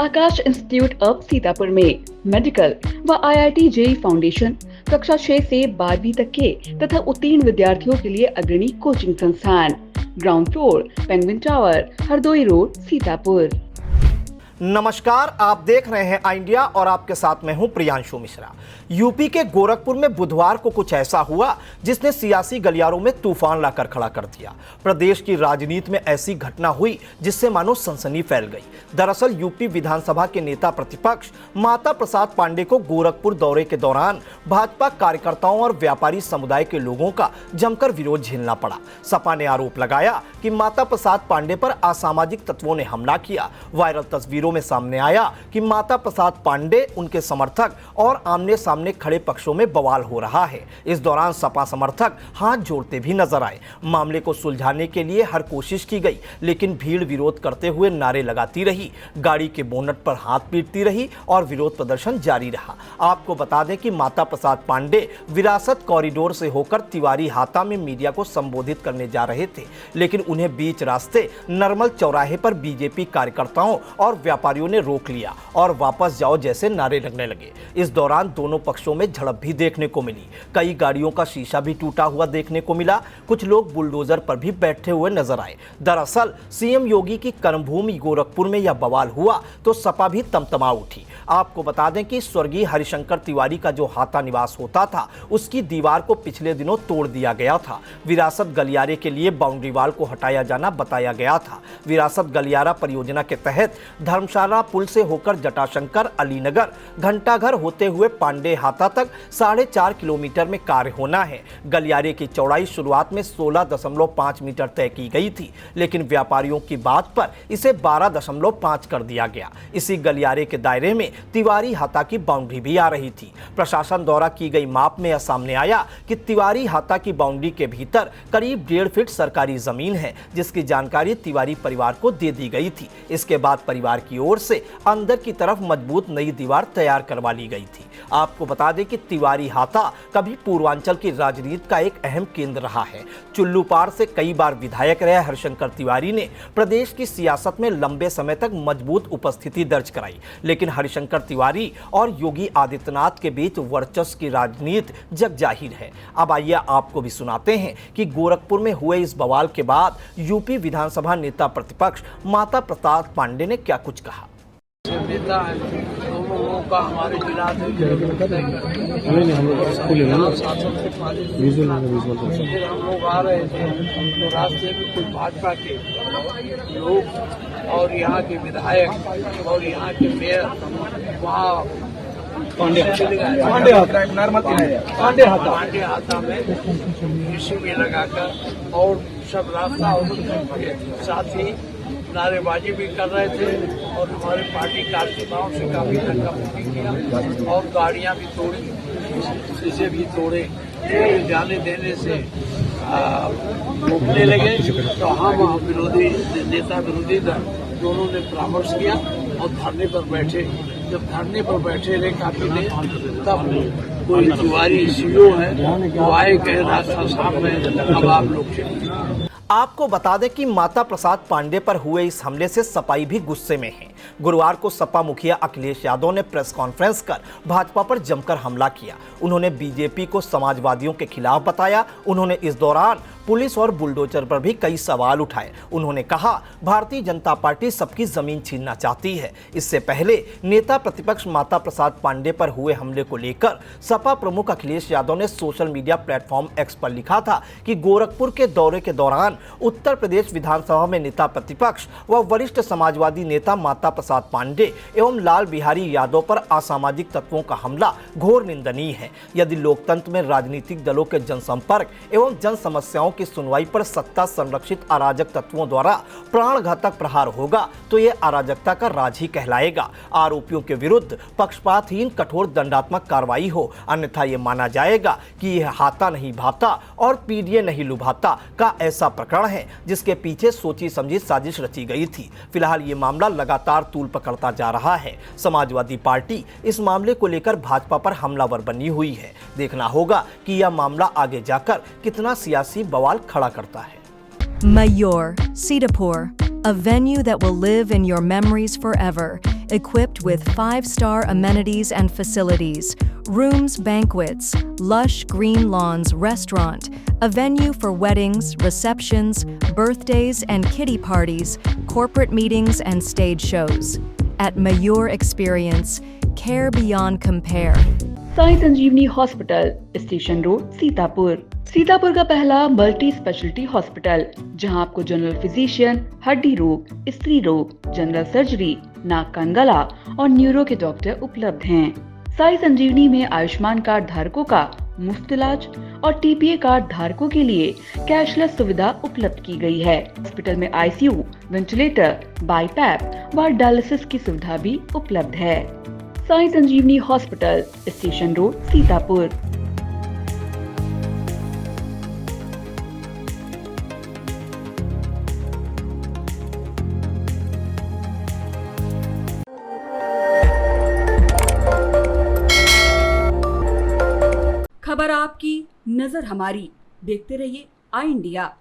Akash institute of Sitapur में medical व IIT JEE foundation कक्षा 6 से 12वीं तक के तथा उत्तीर्ण विद्यार्थियों के लिए अग्रणी कोचिंग संस्थान। Ground floor, penguin tower, Hardoi road, Sitapur. नमस्कार, आप देख रहे हैं आई इंडिया और आपके साथ मैं हूं प्रियांशु मिश्रा। यूपी के गोरखपुर में बुधवार को कुछ ऐसा हुआ जिसने सियासी गलियारों में तूफान लाकर खड़ा कर दिया। प्रदेश की राजनीति में ऐसी घटना हुई जिससे मानो सनसनी फैल गई। दरअसल यूपी विधानसभा के नेता प्रतिपक्ष माता प्रसाद पांडे को गोरखपुर दौरे के दौरान भाजपा कार्यकर्ताओं और व्यापारी समुदाय के लोगों का जमकर विरोध झेलना पड़ा। सपा ने आरोप लगाया कि माता प्रसाद पांडे पर असामाजिक तत्वों ने हमला किया। वायरल तस्वीरों में सामने आया कि माता प्रसाद पांडे, उनके समर्थक और आमने सामने खड़े पक्षों में बवाल हो रहा है। इस दौरान सपा समर्थक हाथ जोड़ते भी नजर आए। मामले को सुलझाने के लिए हर कोशिश की गई, लेकिन भीड़ विरोध करते हुए नारे लगाती रही, गाड़ी के बोनट पर हाथ पीटती रही और विरोध प्रदर्शन जारी रहा। आपको बता दें कि माता प्रसाद पांडे विरासत कॉरिडोर से होकर तिवारी हाता में मीडिया को संबोधित करने जा रहे थे, लेकिन उन्हें बीच रास्ते नरमल चौराहे पर बीजेपी कार्यकर्ताओं और व्यापारियों ने रोक लिया और वापस जाओ जैसे नारे लगने लगे। इस दौरान दोनों पक्षों में झड़प भी देखने को मिली। कई गाड़ियों का शीशा भी टूटा हुआ देखने को मिला। कुछ लोग बुलडोजर पर भी बैठे हुए नजर आए। दरअसल सीएम योगी की कर्मभूमि गोरखपुर में यह बवाल हुआ तो सपा भी तमतमा उठी। आपको बता दें कि स्वर्गीय हरिशंकर तिवारी का जो हाता निवास होता था, उसकी दीवार को पिछले दिनों तोड़ दिया गया था। विरासत गलियारे के लिए बाउंड्री वाल को हटाया जाना बताया गया था। विरासत गलियारा परियोजना के तहत धर्मशाला पुल से होकर जटाशंकर, अलीनगर, घंटाघर होते हुए पांडे हाता तक 4.5 किलोमीटर में कार्य होना है। गलियारे की चौड़ाई शुरुआत में 16.5 मीटर तय की गई थी, लेकिन व्यापारियों की बात पर इसे 12.5 कर दिया गया। इसी गलियारे के दायरे में तिवारी हाता की बाउंड्री भी आ रही थी। प्रशासन द्वारा की गई माप में यह सामने आया कि तिवारी हाता की बाउंड्री के भीतर करीब 1.5 फीट सरकारी जमीन है, जिसकी जानकारी तिवारी परिवार को दे दी गई थी। इसके बाद परिवार की ओर से अंदर की तरफ मजबूत नई दीवार तैयार करवा ली गई थी। आपको बता दें कि तिवारी हाता कभी पूर्वांचल की राजनीति का एक अहम केंद्र रहा है। चुल्लूपार से कई बार विधायक रहे हरिशंकर तिवारी ने प्रदेश की सियासत में लंबे समय तक मजबूत उपस्थिति दर्ज कराई, लेकिन हरिशंकर तिवारी और योगी आदित्यनाथ के बीच वर्चस्व की राजनीति जग जाहिर है। अब आइए आपको भी सुनाते हैं कि गोरखपुर में हुए इस बवाल के बाद यूपी विधानसभा नेता प्रतिपक्ष माता प्रसाद पांडे ने क्या कुछ कहा। नेता है, दोनों लोगों का हमारे जिला में फिर हम लोग आ रहे थे तो रास्ते में कुछ भाजपा के लोग और यहाँ के विधायक और यहाँ के मेयर वहाँ पांडे हाथा में कृषि में लगाकर और सब रास्ता साथ ही नारेबाजी भी कर रहे थे और हमारे पार्टी कार्यकर्ताओं से काफी धक्का-मुक्की किया और गाड़ियां भी तोड़ी, शीशे भी तोड़े। जाने देने से रोकने लगे तो हम विरोधी नेता विरोधी दल दोनों ने परामर्श किया और धरने पर बैठे। जब धरने पर बैठे रहे काफी देर, तब कोई तिवारी सीओ है वो आए, कहे रास्ता साफ है, अब आप लोग चलिए। आपको बता दें कि माता प्रसाद पांडे पर हुए इस हमले से सपाई भी गुस्से में है। गुरुवार को सपा मुखिया अखिलेश यादव ने प्रेस कॉन्फ्रेंस कर भाजपा पर जमकर हमला किया। उन्होंने बीजेपी को समाजवादियों के खिलाफ बताया। उन्होंने इस दौरान पुलिस और बुलडोजर पर भी कई सवाल उठाए। उन्होंने कहा, भारतीय जनता पार्टी सबकी जमीन छीनना चाहती है। इससे पहले नेता प्रतिपक्ष माता प्रसाद पांडे पर हुए हमले को लेकर सपा प्रमुख अखिलेश यादव ने सोशल मीडिया प्लेटफॉर्म एक्स पर लिखा था कि गोरखपुर के दौरे के दौरान उत्तर प्रदेश विधानसभा में नेता प्रतिपक्ष व वरिष्ठ समाजवादी नेता माता प्रसाद पांडे एवं लाल बिहारी यादव पर असामाजिक तत्वों का हमला घोर निंदनीय है। यदि लोकतंत्र में राजनीतिक दलों के जनसंपर्क एवं जन समस्याओं की सुनवाई पर सत्ता संरक्षित अराजक तत्वों द्वारा प्राणघातक प्रहार होगा तो ये अराजकता का राज ही कहलाएगा। आरोपियों के विरुद्ध पक्षपातहीन कठोर दंडात्मक कार्रवाई हो, अन्यथा ये माना जाएगा कि यह हाथा नहीं भाता और पीडीए नहीं लुभाता का ऐसा प्रकरण है जिसके पीछे सोची समझी साजिश रची गई थी। फिलहाल ये मामला लगातार तूल पकड़ता जा रहा है। समाजवादी पार्टी इस मामले को लेकर भाजपा पर हमलावर बनी हुई है। देखना होगा कि यह मामला आगे जाकर कितना सियासी बवाल खड़ा करता है। Mayur, Sitapur, a venue that will live in your memories forever, equipped with 5-star amenities and facilities, rooms, banquets, lush green lawns, restaurant, a venue for weddings, receptions, birthdays and kiddie parties, corporate meetings and stage shows. At Mayur Experience, care beyond compare. Sai Sanjeevani hospital, station road, Sitapur. Sitapur का पहला multi speciality hospital, जहां आपको general physician, हड्डी रोग, स्त्री रोग, general surgery, नाक कान गला और न्यूरो के डॉक्टर उपलब्ध हैं। साई संजीवनी में आयुष्मान कार्ड धारकों का मुफ्त इलाज और टीपीए कार्ड धारकों के लिए कैशलेस सुविधा उपलब्ध की गई है। हॉस्पिटल में आईसीयू, वेंटिलेटर, बाईपैप व डायलिसिस की सुविधा भी उपलब्ध है। Sai Sanjeevani hospital, station road, Sitapur. खबर आपकी, नजर हमारी। देखते रहिए आई इंडिया।